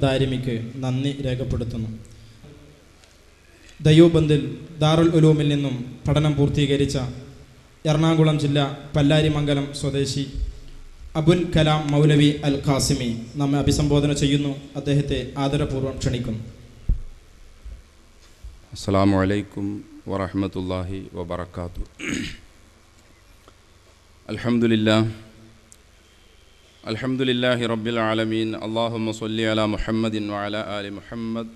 ദാരിമിക്ക് നന്ദി രേഖപ്പെടുത്തുന്നു. ദയൂബന്ദിൽ ദാറുൽ ഉലൂമിൽ നിന്നും പഠനം പൂർത്തീകരിച്ച എറണാകുളം ജില്ല പല്ലാരിമംഗലം സ്വദേശി അബുൽ കലാം മൗലവി അൽ ഖാസിമി നമ്മെ അഭിസംബോധന ചെയ്യുന്നു. അദ്ദേഹത്തെ ആദരപൂർവ്വം ക്ഷണിക്കുന്നു. അസ്സലാമു അലൈക്കും വറഹ്മത്തുള്ളാഹി വബറകാതുഹു. അൽഹംദുലില്ലാഹി റബ്ബിൽ ആലമീൻ. അല്ലാഹുമ്മ സ്വല്ലി അലാ മുഹമ്മദിൻ വഅലാ ആലി മുഹമ്മദ്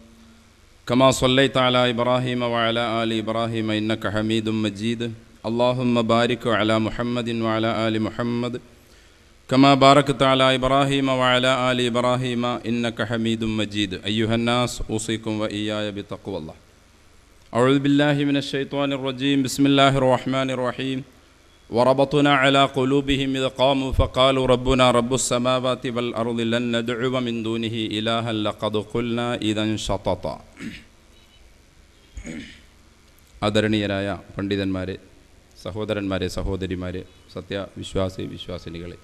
കമാ സ്വല്ലൈത അലാ ഇബ്രാഹീമ വഅലാ ആലി ഇബ്രാഹീമ ഇന്നക ഹമീദും മജീദ്. അല്ലാഹുമ്മ ബാരിക് അലാ മുഹമ്മദിൻ വഅലാ ആലി മുഹമ്മദ് കമാ ബാറക്ത അലാ ഇബ്രാഹീമ വഅലാ ആലി ഇബ്രാഹീമ ഇന്നക ഹമീദും മജീദ്. അയ്യുഹന്നാസ് ഊസികും വഇയ്യായ ബിത്തഖ്വല്ലാഹ്. അഊദു ബില്ലാഹി മിനശ് ശൈത്വാനിർ റജീം. ബിസ്മില്ലാഹിർ റഹ്മാനിർ റഹീം. വറബത്നാ അലാ ഖുലൂബിഹിം ഇദ് ഖാമൂ ഫഖാലൂ റബ്ബുനാ റബ്ബുസ് സമാവാതി വൽ അർളി ലൻ നദ്ഉവ മിൻ ദൂനിഹി ഇലാഹൻ ലഖദ് ഖുൽനാ ഇദൻ ശതത. ആദരണീയരായ പണ്ഡിതന്മാരെ, സഹോദരന്മാരെ, സഹോദരിമാരെ, വിശ്വാസിനികളെ,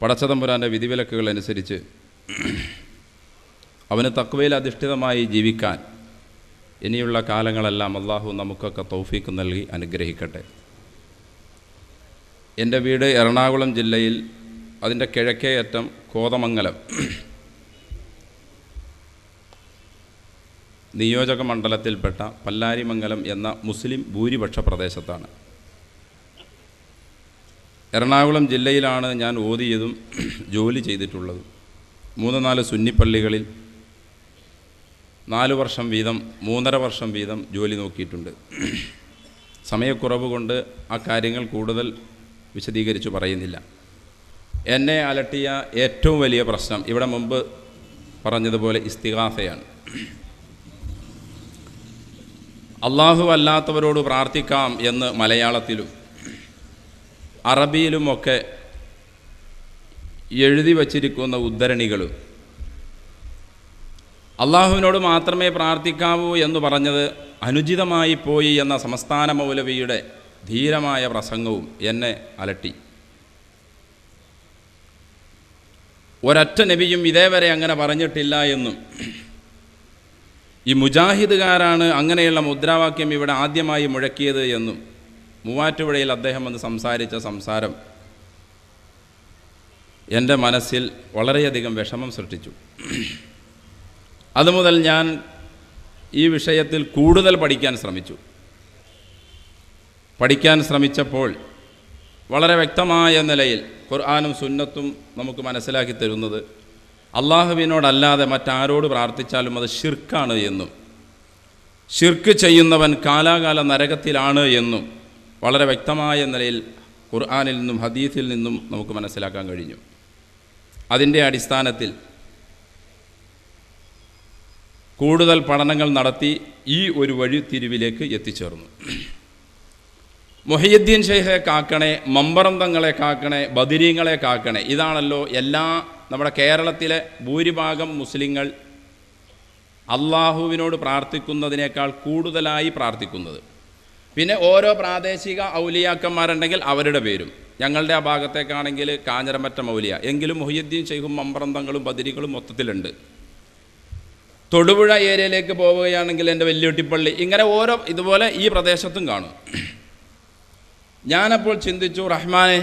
പടച്ചതമ്പുരാൻ്റെ വിധിവിലക്കുകൾ അനുസരിച്ച് അവന് തഖ്വയിൽ അധിഷ്ഠിതമായി ജീവിക്കാൻ ഇനിയുള്ള കാലങ്ങളെല്ലാം അള്ളാഹു നമുക്കൊക്കെ തൗഫീക്ക് നൽകി അനുഗ്രഹിക്കട്ടെ. എൻ്റെ വീട് എറണാകുളം ജില്ലയിൽ, അതിൻ്റെ കിഴക്കേ അറ്റം കോതമംഗലം നിയോജക മണ്ഡലത്തിൽപ്പെട്ട പല്ലാരിമംഗലം എന്ന മുസ്ലിം ഭൂരിപക്ഷ പ്രദേശത്താണ്. എറണാകുളം ജില്ലയിലാണ് ഞാൻ ഓതിയതും ജോലി ചെയ്തിട്ടുള്ളതും. 3-4 സുന്നിപ്പള്ളികളിൽ 4 വർഷം വീതം 3.5 വർഷം വീതം ജോലി നോക്കിയിട്ടുണ്ട്. സമയക്കുറവ് കൊണ്ട് ആ കാര്യങ്ങൾ കൂടുതൽ വിശദീകരിച്ചു പറയുന്നില്ല. എന്നെ അലട്ടിയ ഏറ്റവും വലിയ പ്രശ്നം ഇവിടെ മുമ്പ് പറഞ്ഞതുപോലെ ഇസ്തിഗാസയാണ്. അള്ളാഹു അല്ലാത്തവരോട് പ്രാർത്ഥിക്കാം എന്ന് മലയാളത്തിലും അറബിയിലുമൊക്കെ എഴുതി വച്ചിരിക്കുന്ന ഉദ്ധരണികളും അള്ളാഹുവിനോട് മാത്രമേ പ്രാർത്ഥിക്കാവൂ എന്ന് പറഞ്ഞത് അനുചിതമായി പോയി എന്ന സംസ്ഥാന മൗലവിയുടെ ധീരമായ പ്രസംഗവും എന്നെ അലട്ടി. ഒരൊറ്റ നബിയും ഇതേവരെ അങ്ങനെ പറഞ്ഞിട്ടില്ല എന്നും ഈ മുജാഹിദുകാരാണ് അങ്ങനെയുള്ള മുദ്രാവാക്യം ഇവിടെ ആദ്യമായി മുഴക്കിയത് എന്നും മൂവാറ്റുപുഴയിൽ അദ്ദേഹം വന്ന് സംസാരിച്ച സംസാരം എൻ്റെ മനസ്സിൽ വളരെയധികം വിഷമം സൃഷ്ടിച്ചു. അതുമുതൽ ഞാൻ ഈ വിഷയത്തിൽ കൂടുതൽ പഠിക്കാൻ ശ്രമിച്ചപ്പോൾ വളരെ വ്യക്തമായ നിലയിൽ ഖുർആനും സുന്നത്തും നമുക്ക് മനസ്സിലാക്കി തരുന്നത് അള്ളാഹുവിനോടല്ലാതെ മറ്റാരോട് പ്രാർത്ഥിച്ചാലും അത് ശിർക്കാണ് എന്നും ശിർക്ക് ചെയ്യുന്നവൻ കാലാകാല നരകത്തിലാണ് എന്നും വളരെ വ്യക്തമായ നിലയിൽ ഖുർആനിൽ നിന്നും ഹദീസിൽ നിന്നും നമുക്ക് മനസ്സിലാക്കാൻ കഴിഞ്ഞു. അതിൻ്റെ അടിസ്ഥാനത്തിൽ കൂടുതൽ പഠനങ്ങൾ നടത്തി ഈ ഒരു വഴിത്തിരിവിലേക്ക് എത്തിച്ചേർന്നു. മുഹയ്യിദ്ദീൻ ഷെയ്ഖെ കാക്കണേ, മമ്പറം തങ്ങളെ കാക്കണേ, ബദരീങ്ങളെ കാക്കണേ, ഇതാണല്ലോ നമ്മുടെ കേരളത്തിലെ ഭൂരിഭാഗം മുസ്ലിങ്ങൾ അള്ളാഹുവിനോട് പ്രാർത്ഥിക്കുന്നതിനേക്കാൾ കൂടുതലായി പ്രാർത്ഥിക്കുന്നത്. പിന്നെ ഓരോ പ്രാദേശിക ഔലിയാക്കന്മാരുണ്ടെങ്കിൽ അവരുടെ പേരും. ഞങ്ങളുടെ ആ ഭാഗത്തേക്കാണെങ്കിൽ കാഞ്ഞിരമറ്റ മൗലിയ, എങ്കിലും മുഹയ്യിദ്ദീൻ ഷെയ്ഖും മമ്പറം തങ്ങളും ബദരീകളും മൊത്തത്തിലുണ്ട്. തൊടുപുഴ ഏരിയയിലേക്ക് പോവുകയാണെങ്കിൽ എൻ്റെ വെല്ലുവിട്ടിപ്പള്ളി, ഇങ്ങനെ ഓരോ ഇതുപോലെ ഈ പ്രദേശത്തും കാണും. ഞാനപ്പോൾ ചിന്തിച്ചു, റഹ്മാനെ,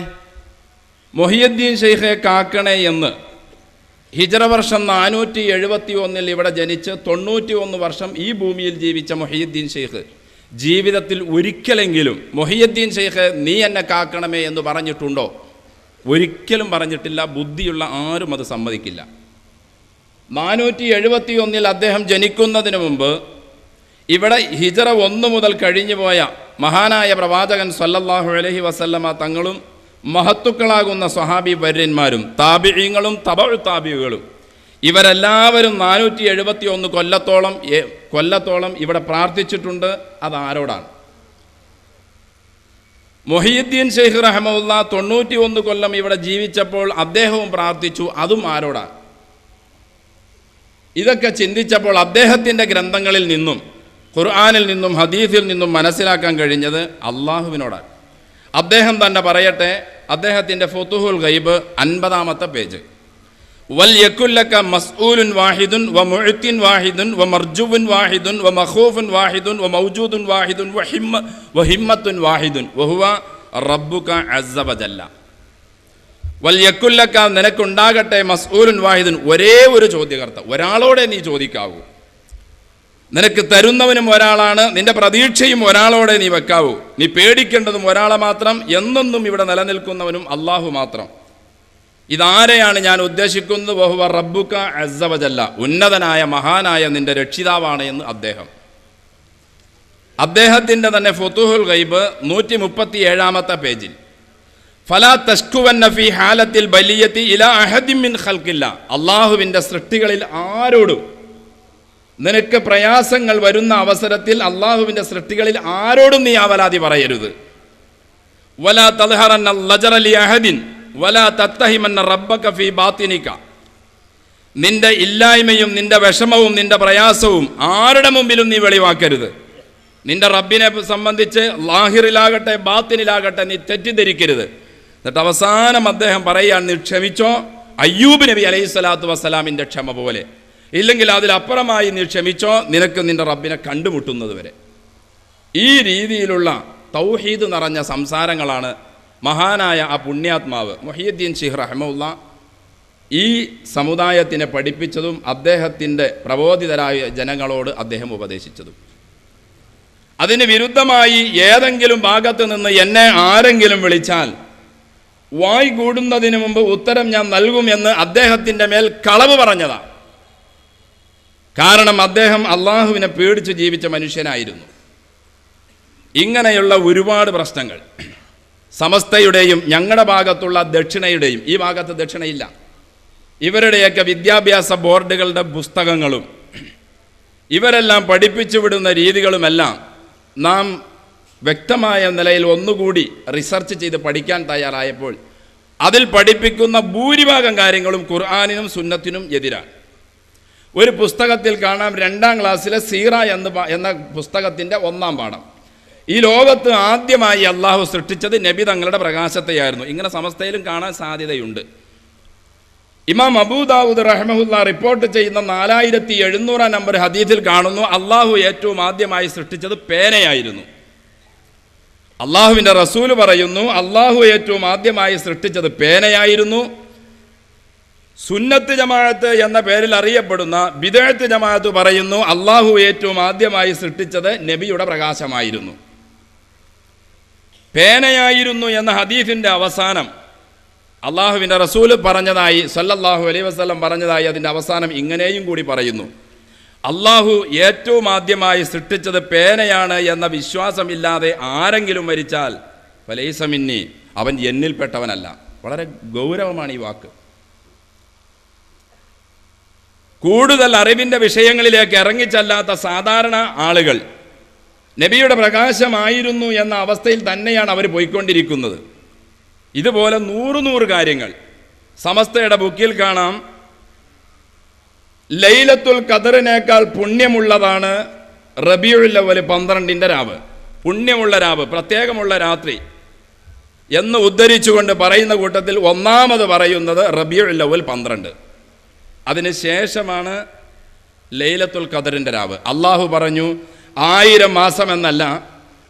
മുഹയ്യിദ്ദീൻ ഷെയ്ഖെ കാക്കണേ എന്ന് ഹിജ്റ വർഷം 471 ഇവിടെ ജനിച്ച് 91 വർഷം ഈ ഭൂമിയിൽ ജീവിച്ച മുഹയ്യിദ്ദീൻ ഷെയ്ഖ് ജീവിതത്തിൽ ഒരിക്കലെങ്കിലും മുഹയ്യിദ്ദീൻ ഷെയ്ഖ് നീ എന്നെ കാക്കണമേ എന്ന് പറഞ്ഞിട്ടുണ്ടോ? ഒരിക്കലും പറഞ്ഞിട്ടില്ല. ബുദ്ധിയുള്ള ആരും അത് സമ്മതിക്കില്ല. 471 അദ്ദേഹം ജനിക്കുന്നതിന് മുമ്പ് ഇവിടെ ഹിജ്റ 1 മുതൽ കഴിഞ്ഞുപോയ മഹാനായ പ്രവാചകൻ സല്ലല്ലാഹു അലൈഹി വസല്ലമ തങ്ങളും മഹത്തുക്കളാകുന്ന സ്വഹാബി വര്യന്മാരും താബിഈങ്ങളും തബഉ താബിഈകളും ഇവരെല്ലാവരും 471 കൊല്ലത്തോളം ഇവിടെ പ്രാർത്ഥിച്ചിട്ടുണ്ട്. അതാരോടാണ്? മുഹയ്യിദ്ദീൻ ഷെയ്ഖ് റഹ്മത്തുള്ളാ 91 കൊല്ലം ഇവിടെ ജീവിച്ചപ്പോൾ അദ്ദേഹവും പ്രാർത്ഥിച്ചു. അതും ആരോടാണ്? ഇതൊക്കെ ചിന്തിച്ചപ്പോൾ അദ്ദേഹത്തിൻ്റെ ഗ്രന്ഥങ്ങളിൽ നിന്നും ഖുർആനിൽ നിന്നും ഹദീസിൽ നിന്നും മനസ്സിലാക്കാൻ കഴിഞ്ഞത് അള്ളാഹുവിനോടാണ്. അദ്ദേഹം തന്നെ പറയട്ടെ, അദ്ദേഹത്തിൻ്റെ ഫുതുഹുൽ ഗൈബ് 50-ാമത്തെ പേജ്, വൽ യകുല്ലക മസ്ഊലുൻ വാഹിദുൻ വ മുഅ്തിൻ വാഹിദുൻ വ മർജുവുൻ വാഹിദുൻ വ മഖൂഫുൻ വാഹിദുൻ വ മൗജൂദുൻ വാഹിദുൻ വ ഹിമ്മത്തുൻ വാഹിദുൻ വഹുവ റബ്ബുക അസ്സ വജല്ല. വൽ യകുല്ലക നിനക്കുണ്ടാകട്ടെ മസ്ഊലുൻ വാഹിദുൻ ഒരേ ഒരു ചോദ്യകർത്ത, ഒരാളോടെ നീ ചോദിക്കാവൂ. നിനക്ക് തരുന്നവനും ഒരാളാണ്, നിന്റെ പ്രതീക്ഷയും ഒരാളോടെ നീ വെക്കാവൂ. നീ പേടിക്കേണ്ടതും ഒരാളെ മാത്രം, എന്നെന്നും ഇവിടെ നിലനിൽക്കുന്നവനും അള്ളാഹു മാത്രം. ഇതാരെയാണ് ഞാൻ ഉദ്ദേശിക്കുന്നത്? വഹുവ റബ്ബുക അസ്സ വജല്ല, ഉന്നതനായ മഹാനായ നിന്റെ രക്ഷിതാവാണ് എന്ന് അദ്ദേഹത്തിൻ്റെ തന്നെ ഫുതുഹുൽ ഗൈബ് 137 പേജിൽ ഫലാ തഷ്കുവന്ന ഫീ ഹാലത്തിൽ ബലിയത്തി ഇലാ അഹദിൻ മിൻ ഖൽഖില്ല, അള്ളാഹുവിൻ്റെ സൃഷ്ടികളിൽ ആരോടും നിനക്ക് പ്രയാസങ്ങൾ വരുന്ന അവസരത്തിൽ അള്ളാഹുവിൻ്റെ സൃഷ്ടികളിൽ ആരോടും നീ ആവലാതി പറയരുത്. വലാ തദ്ഹറന്ന ലജറ ലി അഹദിൻ വലാ തത്തഹിമന്ന റബ്ബക ഫീ ബാത്തിനിക, നിന്റെ ഇല്ലായ്മയും നിന്റെ വിഷമവും നിന്റെ പ്രയാസവും ആരുടെ മുമ്പിലും നീ വെളിവാക്കരുത്. നിന്റെ റബ്ബിനെ സംബന്ധിച്ച് ലാഹിറിലാകട്ടെ ബാത്തിനിലാകട്ടെ നീ തെറ്റിദ്ധരിക്കരുത്. എന്നിട്ട് അവസാനം അദ്ദേഹം പറയുകയാണ്, നീ ക്ഷമിച്ചോ, അയ്യൂബ് നബി അലൈഹി സ്വലാത്തു വസ്സലാമിൻ്റെ ക്ഷമ പോലെ, ഇല്ലെങ്കിൽ അതിലപ്പുറമായി നീ ക്ഷമിച്ചോ, നിനക്ക് നിന്റെ റബ്ബിനെ കണ്ടുമുട്ടുന്നത് വരെ. ഈ രീതിയിലുള്ള തൗഹീദ് നിറഞ്ഞ സംസാരങ്ങളാണ് മഹാനായ ആ പുണ്യാത്മാവ് മുഹിയുദ്ദീൻ ശിഹ് റഹ്മത്തുള്ള ഈ സമുദായത്തിനെ പഠിപ്പിച്ചതും അദ്ദേഹത്തിൻ്റെ പ്രബോധിതരായ ജനങ്ങളോട് അദ്ദേഹം ഉപദേശിച്ചതും. അതിന് വിരുദ്ധമായി ഏതെങ്കിലും ഭാഗത്ത് നിന്ന് എന്നെ ആരെങ്കിലും വിളിച്ചാൽ വായ് കൂടുന്നതിന് മുമ്പ് ഉത്തരം ഞാൻ നൽകുമെന്ന് അദ്ദേഹത്തിൻ്റെ മേൽ കളവ് പറഞ്ഞതാണ്. കാരണം അദ്ദേഹം അള്ളാഹുവിനെ പേടിച്ച് ജീവിച്ച മനുഷ്യനായിരുന്നു. ഇങ്ങനെയുള്ള ഒരുപാട് പ്രശ്നങ്ങൾ സമസ്തയുടെയും ഞങ്ങളുടെ ഭാഗത്തുള്ള ദക്ഷിണയുടെയും, ഈ ഭാഗത്ത് ദക്ഷിണയില്ല, ഇവരുടെയൊക്കെ വിദ്യാഭ്യാസ ബോർഡുകളുടെ പുസ്തകങ്ങളും ഇവരെല്ലാം പഠിപ്പിച്ചു വിടുന്ന രീതികളുമെല്ലാം നാം വ്യക്തമായ നിലയിൽ ഒന്നുകൂടി റിസർച്ച് ചെയ്ത് പഠിക്കാൻ തയ്യാറായപ്പോൾ അതിൽ പഠിപ്പിക്കുന്ന ഭൂരിഭാഗം കാര്യങ്ങളും ഖുർആനിനും സുന്നത്തിനും എതിരാണ്. ഒരു പുസ്തകത്തിൽ കാണാം 2ാം ക്ലാസ്സിലെ സീറ എന്ന പുസ്തകത്തിൻ്റെ 1ാം പാഠം, ഈ ലോകത്ത് ആദ്യമായി അള്ളാഹു സൃഷ്ടിച്ചത് നബി തങ്ങളുടെ പ്രകാശത്തെയായിരുന്നു. ഇങ്ങനെ സമസ്തയിലും കാണാൻ സാധ്യതയുണ്ട്. ഇമാം അബൂദാവൂദ് റഹ്മഹുല്ല റിപ്പോർട്ട് ചെയ്യുന്ന 4700 നമ്പർ ഹദീസിൽ കാണുന്നു, അള്ളാഹു ഏറ്റവും ആദ്യമായി സൃഷ്ടിച്ചത് പേനയായിരുന്നു. അള്ളാഹുവിൻ്റെ റസൂല് പറയുന്നു, അള്ളാഹു ഏറ്റവും ആദ്യമായി സൃഷ്ടിച്ചത് പേനയായിരുന്നു. സുന്നത്ത് ജമാഅത്ത് എന്ന പേരിൽ അറിയപ്പെടുന്ന ബിദ്അത്ത് ജമാഅത്ത് പറയുന്നു, അള്ളാഹു ഏറ്റവും ആദ്യമായി സൃഷ്ടിച്ചത് നബിയുടെ പ്രകാശമായിരുന്നു, പേനയായിരുന്നു എന്ന ഹദീസിൻ്റെ അവസാനം അള്ളാഹുവിൻ്റെ റസൂല് പറഞ്ഞതായി സല്ലല്ലാഹു അലൈഹി വസല്ലം പറഞ്ഞതായി അതിൻ്റെ അവസാനം ഇങ്ങനെയും കൂടി പറയുന്നു, അള്ളാഹു ഏറ്റവും ആദ്യമായി സൃഷ്ടിച്ചത് പേനയാണ് എന്ന വിശ്വാസമില്ലാതെ ആരെങ്കിലും മരിച്ചാൽ ഫലൈസ മിന്നി, അവൻ എന്നിൽപ്പെട്ടവനല്ല. വളരെ ഗൗരവമാണ് ഈ വാക്ക്. കൂടുതൽ അറിവിൻ്റെ വിഷയങ്ങളിലേക്ക് ഇറങ്ങിച്ചല്ലാത്ത സാധാരണ ആളുകൾ നബിയുടെ പ്രകാശമായിരുന്നു എന്ന അവസ്ഥയിൽ തന്നെയാണ് അവർ പോയിക്കൊണ്ടിരിക്കുന്നത്. ഇതുപോലെ 100 കാര്യങ്ങൾ സമസ്തയുടെ ബുക്കിൽ കാണാം. ലൈലത്തുൽ ഖദറിനേക്കാൾ പുണ്യമുള്ളതാണ് റബീഉൽ അവ്വൽ 12ൻ്റെ രാവ്, പുണ്യമുള്ള രാവ്, പ്രത്യേകമുള്ള രാത്രി എന്ന് ഉദ്ധരിച്ചുകൊണ്ട് പറയുന്ന കൂട്ടത്തിൽ ഒന്നാമത് പറയുന്നത് റബീഉൽ അവ്വൽ 12. അതിനുശേഷമാണ് ലൈലത്തുൽ ഖദറിൻ്റെ രാവ്. അള്ളാഹു പറഞ്ഞു 1000 മാസം എന്നല്ല,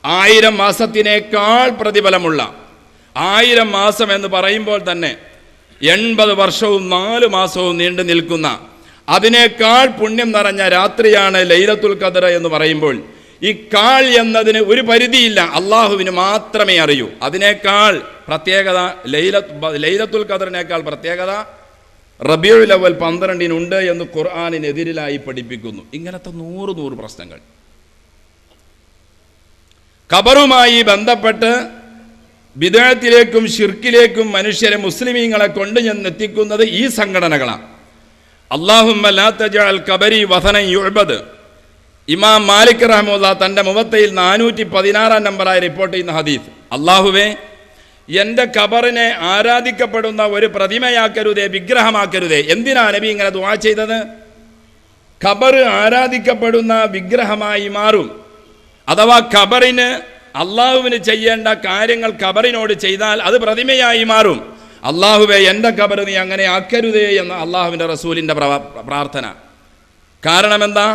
1000 മാസത്തിനേക്കാൾ പ്രതിഫലമുള്ള, 1000 മാസം എന്ന് പറയുമ്പോൾ തന്നെ 80 വർഷവും 4 മാസവും നീണ്ടു നിൽക്കുന്ന അതിനേക്കാൾ പുണ്യം നിറഞ്ഞ രാത്രിയാണ് ലൈലത്തുൽ ഖദർ എന്ന് പറയുമ്പോൾ ഈ കാൾ എന്നതിന് ഒരു പരിധിയില്ല, അള്ളാഹുവിന് മാത്രമേ അറിയൂ. അതിനേക്കാൾ പ്രത്യേകത ലൈലത്തുൽ ഖദറിനേക്കാൾ പ്രത്യേകത റബീഉൽ അവ്വൽ 12 എന്ന് ഖുർആനിനെതിരിലായി പഠിപ്പിക്കുന്നു. ഇങ്ങനത്തെ 100 പ്രശ്നങ്ങൾ. ഖബറുമായി ബന്ധപ്പെട്ട് ബിദ്അത്തിലേക്കും ശിർക്കിലേക്കും മനുഷ്യരെ മുസ്ലിമീങ്ങളെ കൊണ്ട് എത്തിക്കുന്നത് ഈ സംഘടനകളാണ്. അല്ലാഹുമ്മ ലാ തജഅൽ ഖബരി വസനൻ യുഅബദ്. ഇമാം മാലിക് റഹ്മത്തുള്ളാ തൻ്റെ മുവത്തയിൽ 416 നമ്പറായി റിപ്പോർട്ട് ചെയ്യുന്ന ഹദീസ്, അല്ലാഹുവേ എൻ്റെ ഖബറിനെ ആരാധിക്കപ്പെടുന്ന ഒരു പ്രതിമയാക്കരുതേ, വിഗ്രഹമാക്കരുതേ. എന്തിനാ നബി ഇങ്ങനെ ദുആ ചെയ്തത്? ഖബർ ആരാധിക്കപ്പെടുന്ന വിഗ്രഹമായി മാറും, അഥവാ ഖബറിന് അള്ളാഹുവിന് ചെയ്യേണ്ട കാര്യങ്ങൾ ഖബറിനോട് ചെയ്താൽ അത് പ്രതിമയായി മാറും. അള്ളാഹുവേ എൻ്റെ ഖബർ നീ അങ്ങനെ ആക്കരുതേ എന്ന അള്ളാഹുവിൻ്റെ റസൂലിൻ്റെ പ്രാർത്ഥന. കാരണം എന്താ?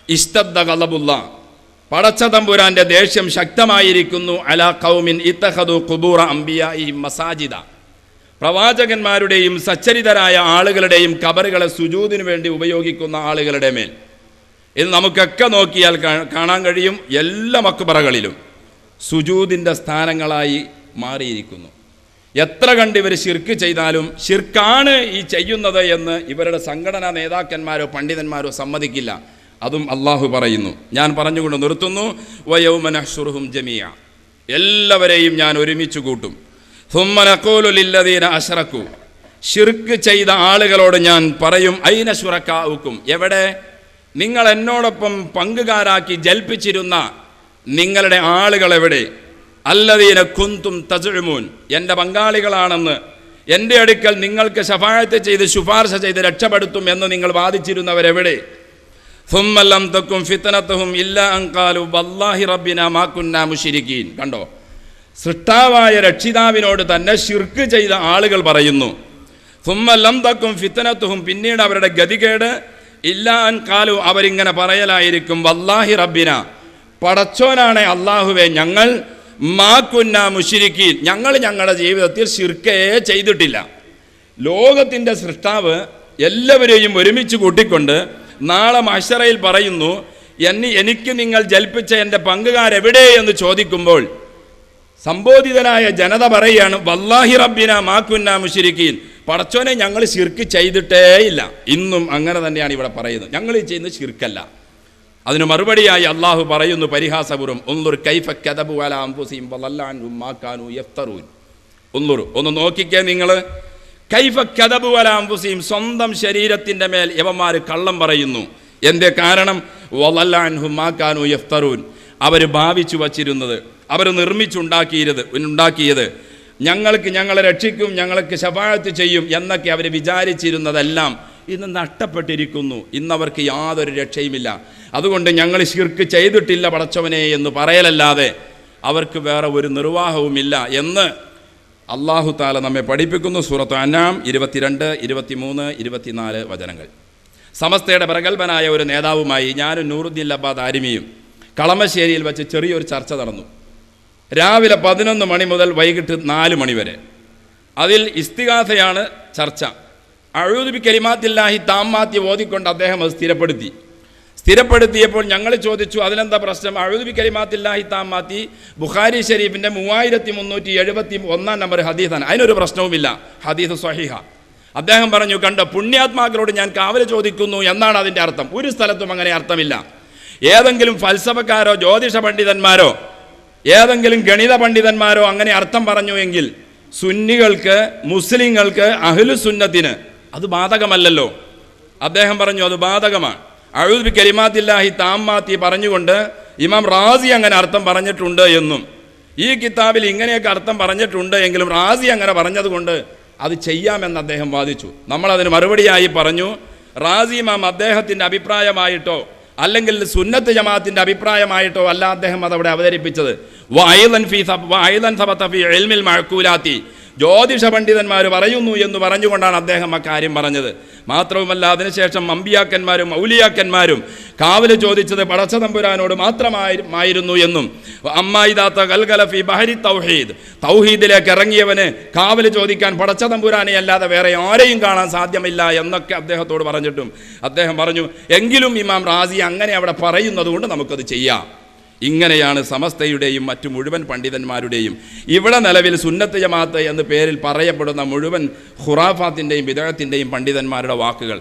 ഇസ്തദ്ദ ഖളബുല്ല, പടച്ച തമ്പുരാന്റെ ദേഷ്യം ശക്തമായിരിക്കുന്നു. അലാ ഖൗമിൻ ഇത്തഖദു ഖുബൂറ അംബിയാഇഹിം മസാജിദ, പ്രവാചകന്മാരുടെയും സച്ചരിതരായ ആളുകളുടെയും ഖബറുകളെ സുജൂദിന് വേണ്ടി ഉപയോഗിക്കുന്ന ആളുകളുടെ മേൽ. ഇത് നമുക്കൊക്കെ നോക്കിയാൽ കാണാൻ കഴിയും. എല്ലാ മക്ബറകളിലും സുജൂദിൻ്റെ സ്ഥാനങ്ങളായി മാറിയിരിക്കുന്നു. എത്ര കണ്ട് ഇവർ ശിർക്ക് ചെയ്താലും ശിർക്കാണ് ഈ ചെയ്യുന്നത് എന്ന് ഇവരുടെ സംഘടനാ നേതാക്കന്മാരോ പണ്ഡിതന്മാരോ സമ്മതിക്കില്ല. അതും അള്ളാഹു പറയുന്നു. ഞാൻ പറഞ്ഞുകൊണ്ട് നിർത്തുന്നു. വയൗമ നഹ്ശുറുഹും ജമീഅ, എല്ലാവരെയും ഞാൻ ഒരുമിച്ച് കൂട്ടും. സുമ്മ നഖൂലു ലില്ലദീന അശ്റകൂ, ശിർക്ക് ചെയ്ത ആളുകളോട് ഞാൻ പറയും, ഐന ശുറക്കാഉക്കും, എവിടെ നിങ്ങൾ എന്നോടൊപ്പം പങ്കുകാരാക്കി ജൽപ്പിച്ചിരുന്ന നിങ്ങളുടെ ആളുകൾ എവിടെ? അല്ലദീന കുന്തും തസ്ഉമൂൻ, എൻ്റെ പങ്കാളികളാണെന്ന് എൻ്റെ അടുക്കൽ നിങ്ങൾക്ക് ശഫാഅത്ത് ചെയ്ത് ശുപാർശ ചെയ്ത് രക്ഷപ്പെടുത്തും എന്ന് നിങ്ങൾ വാദിച്ചിരുന്നവരെവിടെ? സുമ്മ ലം തകും ഫിത്നതുഹും ഇല്ലാ അൻ ഖാലു വല്ലാഹി റബ്ബിനാ മാ കുന്നാ മുശ്രികീൻ. കണ്ടോ, സൃഷ്ടാവായ രക്ഷിതാവിനോട് തന്നെ ശിർക്ക് ചെയ്ത ആളുകൾ പറയുന്നു. സുമ്മ ലം തകും ഫിത്നതുഹും, പിന്നീട് അവരുടെ ഗതികേട് ഇല്ലാ അൻ ഖാലു, അവരിങ്ങനെ പറയലായിരിക്കും, വല്ലാഹി റബ്ബിന, പടച്ചോനാണ് അള്ളാഹുവേ, ഞങ്ങൾ മാ കുന്നാ മുശ്രികീൻ, ഞങ്ങൾ ഞങ്ങളുടെ ജീവിതത്തിൽ ശിർക്കേ ചെയ്തിട്ടില്ല. ലോകത്തിൻ്റെ സൃഷ്ടാവ് എല്ലാവരെയും ഒരുമിച്ച് കൂട്ടിക്കൊണ്ട് നാളെ മഹ്ശറയിൽ പറയുന്നു, എനിക്ക് നിങ്ങൾ ജൽപ്പിച്ച എൻ്റെ പങ്കുകാരെവിടെ എന്ന് ചോദിക്കുമ്പോൾ സംബോധിതനായ ജനത പറയുകയാണ്, വല്ലാഹി റബ്ബിന മാ കുന്നാ മുശ്രികീൻ, പടച്ചോനെ ഞങ്ങൾ ശിർക്ക് ചെയ്തിട്ടേ ഇല്ല. ഇന്നും അങ്ങനെ തന്നെയാണ് ഇവിടെ പറയുന്നത്, ഞങ്ങൾ ഈ ചെയ്യുന്നത് ശിർക്കല്ല. അതിന് മറുപടിയായി അള്ളാഹു പറയുന്നു പരിഹാസപൂർവ്വം, ഉൻളുർ കൈഫ കദബു അലാ അൻഫുസിഹിം വളല്ല അൻഹും മാ കാനൂ യഫ്തറൂൻ. ഉൻളുർ, ഒന്ന് നോക്കിക്കേ നിങ്ങൾ, കൈഫ കദബു അലാ അൻഫുസിഹിം, സ്വന്തം ശരീരത്തിൻ്റെ മേൽ യവന്മാർ കള്ളം പറയുന്നു. എന്തേ കാരണം? വളല്ല അൻഹും മാ കാനൂ യഫ്തറൂൻ, അവർ ഭാവിച്ചു വച്ചിരുന്നത്, അവർ ഉണ്ടാക്കിയത് ഞങ്ങൾക്ക് ഞങ്ങളെ രക്ഷിക്കും, ഞങ്ങൾക്ക് ശഫാഅത്ത് ചെയ്യും എന്നൊക്കെ അവർ വിചാരിച്ചിരുന്നതെല്ലാം ഇന്ന് നഷ്ടപ്പെട്ടിരിക്കുന്നു. ഇന്നവർക്ക് യാതൊരു രക്ഷയുമില്ല. അതുകൊണ്ട് ഞങ്ങൾ ശിർക്ക് ചെയ്തിട്ടില്ല പടച്ചവനെ എന്ന് പറയലല്ലാതെ അവർക്ക് വേറെ ഒരു നിർവാഹവുമില്ല എന്ന് അല്ലാഹു തആല നമ്മെ പഠിപ്പിക്കുന്നു. സൂറത്ത് അൻആം 22, 23, 24 വചനങ്ങൾ. സമസ്തയുടെ പ്രഗത്ഭനായ ഒരു നേതാവുമായി ഞാനും നൂറുദ്ദീൻ ലബ്ബാദ് ആരിമിയും കളമശ്ശേരിയിൽ വെച്ച് ചെറിയൊരു ചർച്ച നടന്നു. രാവിലെ 11 മണി മുതൽ വൈകിട്ട് 4 മണി വരെ. അതിൽ ഇസ്തിഗാസയാണ് ചർച്ച. അഊദു ബി കലിമാത്തില്ലാഹി താമ്മാത്തി ഓതിക്കൊണ്ട് അദ്ദേഹം അത് സ്ഥിരപ്പെടുത്തിയപ്പോൾ ഞങ്ങൾ ചോദിച്ചു, അതിലെന്താ പ്രശ്നം? അഊദു ബി കലിമാത്തില്ലാഹി താമ്മാത്തി ബുഖാരി ഷരീഫിൻ്റെ 3371 നമ്പർ ഹദീസാണ്, അതിനൊരു പ്രശ്നവുമില്ല, ഹദീസ് സ്വഹീഹ. അദ്ദേഹം പറഞ്ഞു, കണ്ടോ, പുണ്യാത്മാക്കളോട് ഞാൻ കാവല് ചോദിക്കുന്നു എന്നാണ് അതിൻ്റെ അർത്ഥം. ഒരു സ്ഥലത്തും അങ്ങനെ അർത്ഥമില്ല. ഏതെങ്കിലും ഫൽസഫക്കാരോ ജ്യോതിഷ പണ്ഡിതന്മാരോ ഏതെങ്കിലും ഗണിത പണ്ഡിതന്മാരോ അങ്ങനെ അർത്ഥം പറഞ്ഞു എങ്കിൽ സുന്നികൾക്ക്, മുസ്ലിങ്ങൾക്ക്, അഹ്ലു സുന്നത്തിന് അത് ബാധകമല്ലല്ലോ. അദ്ദേഹം പറഞ്ഞു അത് ബാധകമാണ്. അഊദു ബി കലിമാത്തില്ലാഹി താമ്മാത്തി പറഞ്ഞുകൊണ്ട് ഇമാം റാസി അങ്ങനെ അർത്ഥം പറഞ്ഞിട്ടുണ്ട് എന്നും ഈ കിതാബിൽ ഇങ്ങനെയൊക്കെ അർത്ഥം പറഞ്ഞിട്ടുണ്ട് എങ്കിലും റാസി അങ്ങനെ പറഞ്ഞതുകൊണ്ട് അത് ചെയ്യാമെന്ന് അദ്ദേഹം വാദിച്ചു. നമ്മളതിന് മറുപടിയായി പറഞ്ഞു, റാസി ഇമാം അദ്ദേഹത്തിൻ്റെ അഭിപ്രായമായിട്ടോ അല്ലെങ്കിൽ സുന്നത്ത് ജമാഅത്തിൻ്റെ അഭിപ്രായമായിട്ടോ അല്ല അദ്ദേഹം അതവിടെ അവതരിപ്പിച്ചത്. ജ്യോതിഷ പണ്ഡിതന്മാർ പറയുന്നു എന്ന് പറഞ്ഞുകൊണ്ടാണ് അദ്ദേഹം ആ കാര്യം പറഞ്ഞത്. മാത്രവുമല്ല, അതിനുശേഷം അമ്പിയാക്കന്മാരും ഔലിയാക്കന്മാരും കാവല് ചോദിച്ചത് പടച്ച തമ്പുരാനോട് മാത്രമായിരുന്നു എന്നും തൗഹീദിലേക്ക് ഇറങ്ങിയവന് കാവല് ചോദിക്കാൻ പടച്ച തമ്പുരാനെ അല്ലാതെ വേറെ ആരെയും കാണാൻ സാധ്യമല്ല എന്നൊക്കെ അദ്ദേഹത്തോട് പറഞ്ഞിട്ടും അദ്ദേഹം പറഞ്ഞു, എങ്കിലും ഇമാം റാസി അങ്ങനെ അവിടെ പറയുന്നത് കൊണ്ട് നമുക്കത് ചെയ്യാം. ഇങ്ങനെയാണ് സമസ്തയുടെയും മറ്റു മുഴുവൻ പണ്ഡിതന്മാരുടെയും ഇവിടെ നിലവിൽ സുന്നത്ത് ജമാഅത്ത് എന്ന പേരിൽ പറയപ്പെടുന്ന മുഴുവൻ ഖുറാഫാത്തിൻ്റെയും ബിദ്അത്തിൻ്റെയും പണ്ഡിതന്മാരുടെ വാക്കുകൾ.